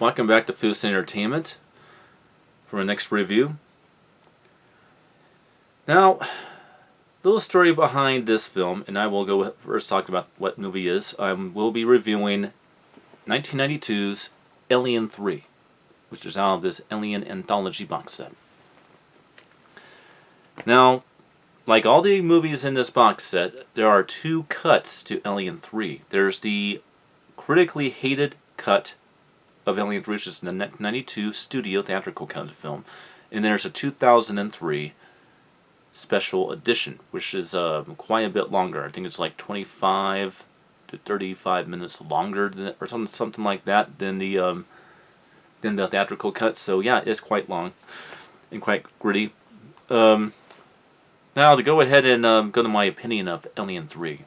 Welcome back to Foos Entertainment for our next review. Now, little story behind this film, and I will go first talk about what movie is. We'll be reviewing 1992's Alien 3, which is out of this Alien Anthology box set. Now, like all the movies in this box set, there are two cuts to Alien 3. There's the critically hated cut of Alien 3, which is the 1992 studio theatrical cut of the film, and there's a 2003 special edition, which is quite a bit longer. I think it's like 25 to 35 minutes longer than, or something like that, than the theatrical cut. So yeah, it's quite long and quite gritty. Now to go ahead and go to my opinion of Alien 3.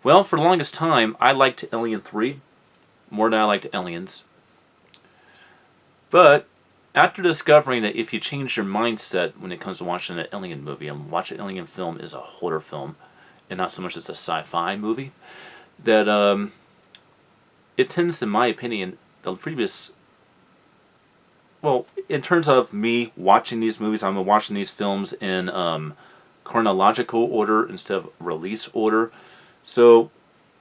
Well, for the longest time, I liked Alien 3 more than I liked Aliens. But after discovering that if you change your mindset when it comes to watching an Alien movie, and watching an Alien film is a horror film, and not so much as a sci-fi movie, that it tends, in my opinion, the previous... Well, in terms of me watching these movies, I'm watching these films in chronological order instead of release order. So,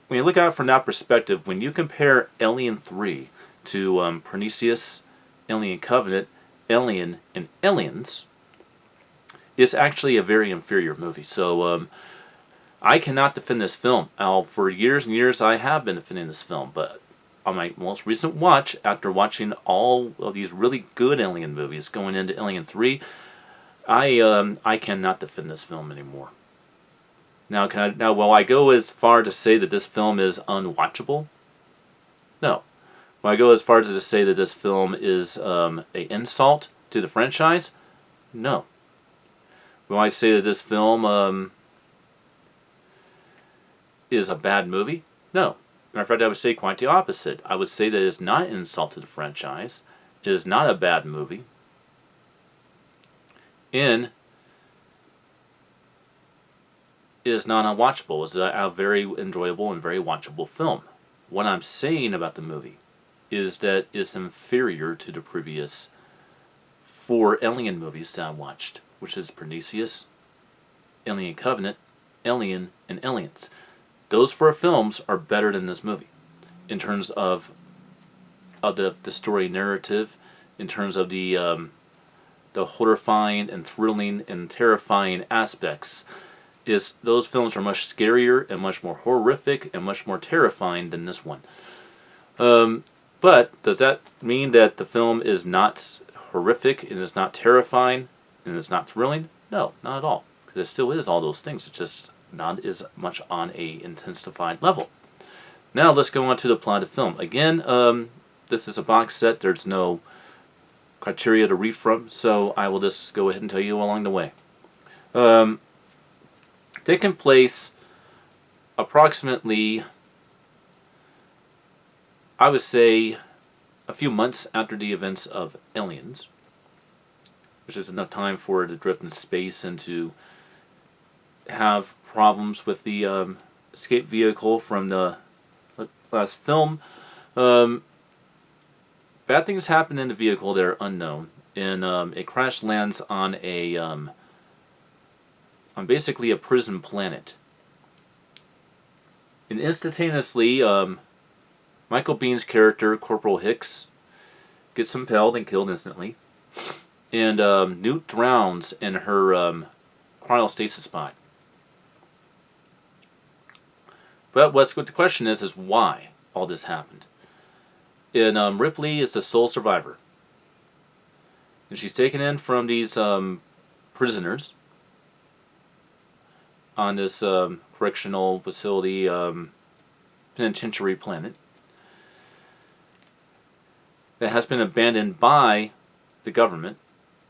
when you look at it from that perspective, when you compare Alien 3 to Prometheus, Alien Covenant, Alien, and Aliens, it's actually a very inferior movie. So I cannot defend this film. For years and years I have been defending this film, but on my most recent watch, after watching all of these really good Alien movies going into Alien 3, I cannot defend this film anymore. Now, will I go as far to say that this film is unwatchable? No. Will I go as far as to say that this film is an insult to the franchise? No. Will I say that this film is a bad movie? No. Matter of fact, I would say quite the opposite. I would say that it is not an insult to the franchise. It is not a bad movie. And it is not unwatchable. It's a very enjoyable and very watchable film. What I'm saying about the movie is that it's inferior to the previous 4 Alien movies that I watched, which is Prometheus, Alien Covenant, Alien, and Aliens. Those 4 films are better than this movie in terms of the story narrative, in terms of the horrifying and thrilling and terrifying aspects. Those films are much scarier and much more horrific and much more terrifying than this one. But does that mean that the film is not horrific and is not terrifying and is not thrilling? No, not at all. Because it still is all those things. It's just not as much on a intensified level. Now let's go on to the plot of the film. Again, this is a box set. There's no criteria to read from, so I will just go ahead and tell you along the way. Taking place approximately, I would say, a few months after the events of Aliens, which is enough time for it to drift in space and to have problems with the escape vehicle from the last film. Bad things happen in the vehicle that are unknown, and it crash lands on on basically a prison planet. And instantaneously, Michael Biehn's character, Corporal Hicks, gets impaled and killed instantly. And Newt drowns in her cryostasis pod. But what the question is why all this happened. And Ripley is the sole survivor. And she's taken in from these prisoners on this correctional facility, penitentiary planet that has been abandoned by the government,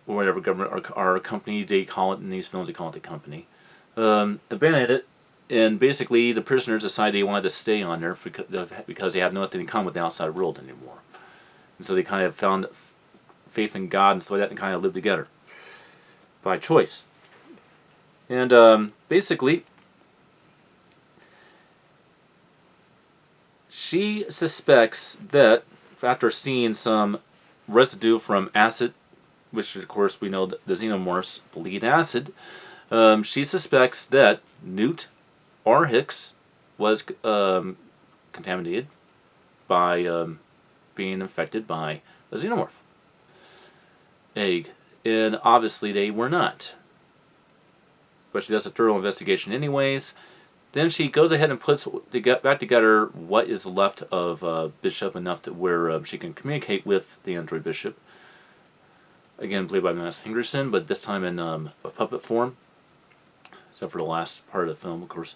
or whatever government, or company they call it in these films. They call it the company. Abandoned it, and basically the prisoners decided they wanted to stay on there because they have nothing in common with the outside world anymore. And so they kind of found faith in God and stuff like that, and kind of lived together by choice. And basically, she suspects that after seeing some residue from acid, which of course we know that the xenomorphs bleed acid, she suspects that Newt or Hicks was contaminated by being infected by a xenomorph egg. And obviously they were not. But she does a thorough investigation anyways. Then she goes ahead and puts back together what is left of Bishop enough to where she can communicate with the android Bishop. Again, played by Mads Henriksen, but this time in a puppet form. Except for the last part of the film, of course.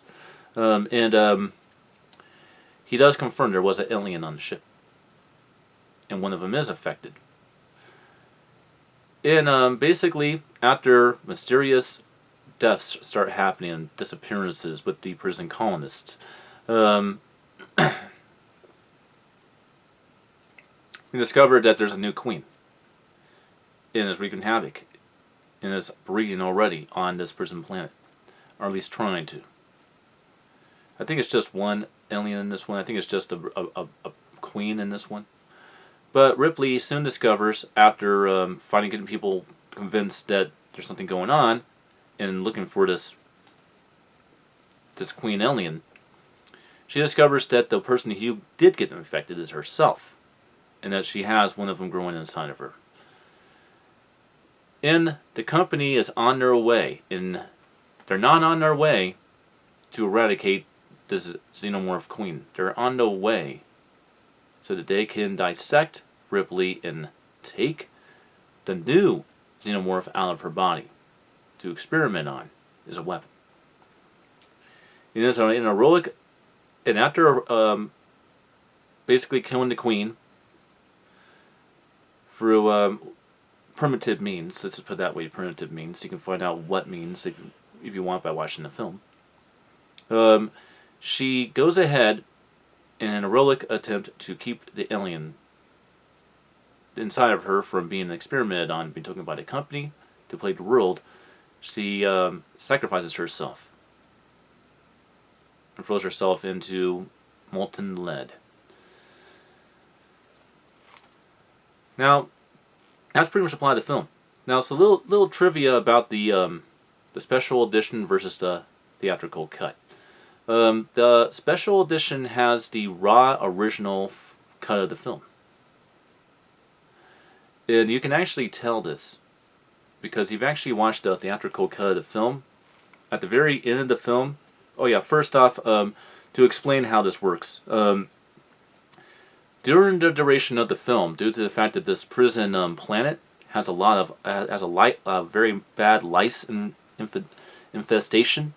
He does confirm there was an alien on the ship. And one of them is affected. And basically, after mysterious deaths start happening and disappearances with the prison colonists, we discovered that there's a new queen. And is wreaking havoc. And is breeding already on this prison planet. Or at least trying to. I think it's just one alien in this one. I think it's just a queen in this one. But Ripley soon discovers, after finally getting people convinced that there's something going on, and looking for this queen alien, she discovers that the person who did get infected is herself, and that she has one of them growing inside of her. And the company is on their way, and they're not on their way to eradicate this xenomorph queen. They're on their way so that they can dissect Ripley and take the new xenomorph out of her body to experiment on as a weapon. It is an heroic, and after basically killing the queen through primitive means, let's just put it that way, primitive means. You can find out what means if you want by watching the film. She goes ahead in an heroic attempt to keep the alien inside of her from being experimented on, being taken by the company to plague the world. She sacrifices herself and throws herself into molten lead. Now, that's pretty much the plot of the film. Now, it's a little trivia about the special edition versus the theatrical cut. The special edition has the raw original cut of the film. And you can actually tell this because you've actually watched the theatrical cut of the film. At the very end of the film, oh yeah, first off, to explain how this works. During the duration of the film, due to the fact that this prison planet has a very bad lice infestation,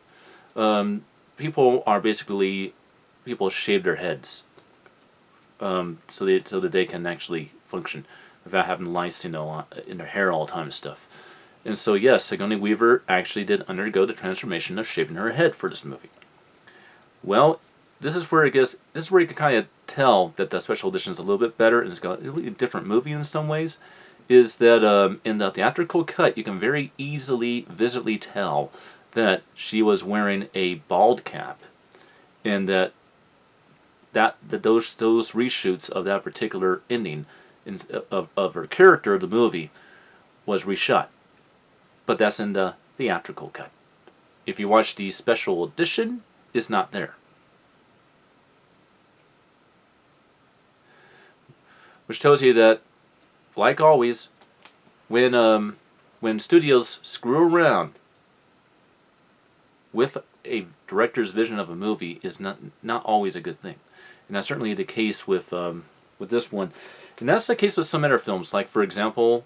people shave their heads so that they can actually function without having lice, in their hair all the time and stuff. And so yes, Sigourney Weaver actually did undergo the transformation of shaving her head for this movie. Well, this is where you can kind of tell that the special edition is a little bit better and it's got a really different movie in some ways. Is that in the theatrical cut you can very easily visibly tell that she was wearing a bald cap, and that those reshoots of that particular ending of her character of the movie was reshot. But that's in the theatrical cut. If you watch the special edition, it's not there. Which tells you that, like always, when studios screw around with a director's vision of a movie is not always a good thing. And that's certainly the case with this one. And that's the case with some other films. Like, for example,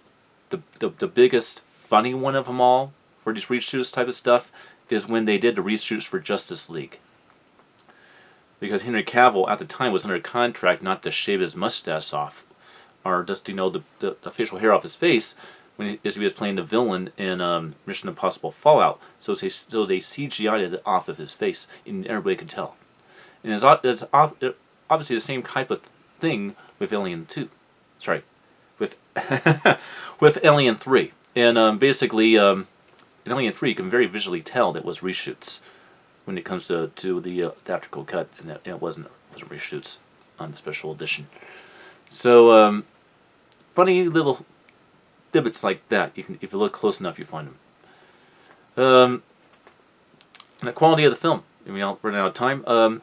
the biggest funny one of them all for these reshoots type of stuff is when they did the reshoots for Justice League. Because Henry Cavill at the time was under contract not to shave his mustache off, or just the facial hair off his face as he was playing the villain in Mission Impossible Fallout. So they CGI'd it off of his face, and everybody could tell. And it's obviously the same type of thing with Alien 2. Sorry, with with Alien 3. And basically, in Alien 3, you can very visually tell that it was reshoots when it comes to the theatrical cut, and that it wasn't reshoots on the special edition. So, funny little divots like that. You can, if you look close enough, you find them. And the quality of the film. I mean, I'll run out of time.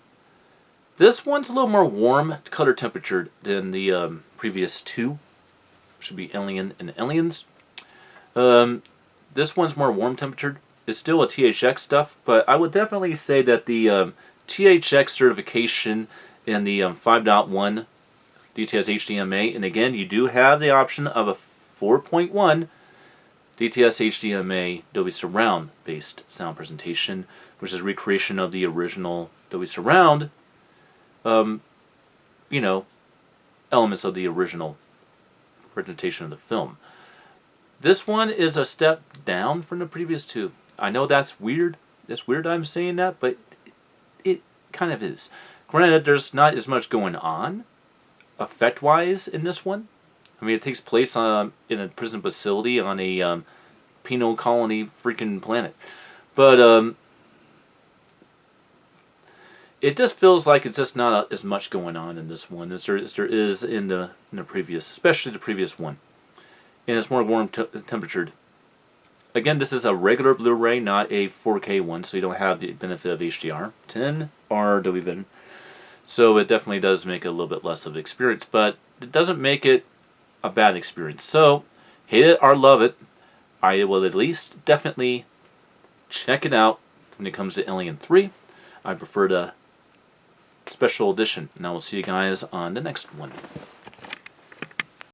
This one's a little more warm color temperature than the previous two. Should be Alien and Aliens. This one's more warm temperatured. It's still a THX stuff, but I would definitely say that the THX certification in the 5.1 DTS HDMA, and again, you do have the option of a 4.1 DTS HDMA Dolby Surround based sound presentation, which is a recreation of the original Dolby Surround, you know, elements of the original presentation of the film. This one is a step down from the previous two. I know that's weird. It's weird I'm saying that, but it kind of is. Granted, there's not as much going on, effect-wise, in this one. I mean, it takes place in a prison facility on a penal colony freaking planet. But it just feels like it's just not as much going on in this one as there is in the previous, especially the previous one. And it's more warm temperatured. Again, this is a regular Blu-ray, not a 4K one, so you don't have the benefit of HDR10 or Dolby Vision. So it definitely does make it a little bit less of an experience, but it doesn't make it a bad experience. So, hate it or love it, I will at least definitely check it out when it comes to Alien 3. I prefer the special edition, and I will see you guys on the next one.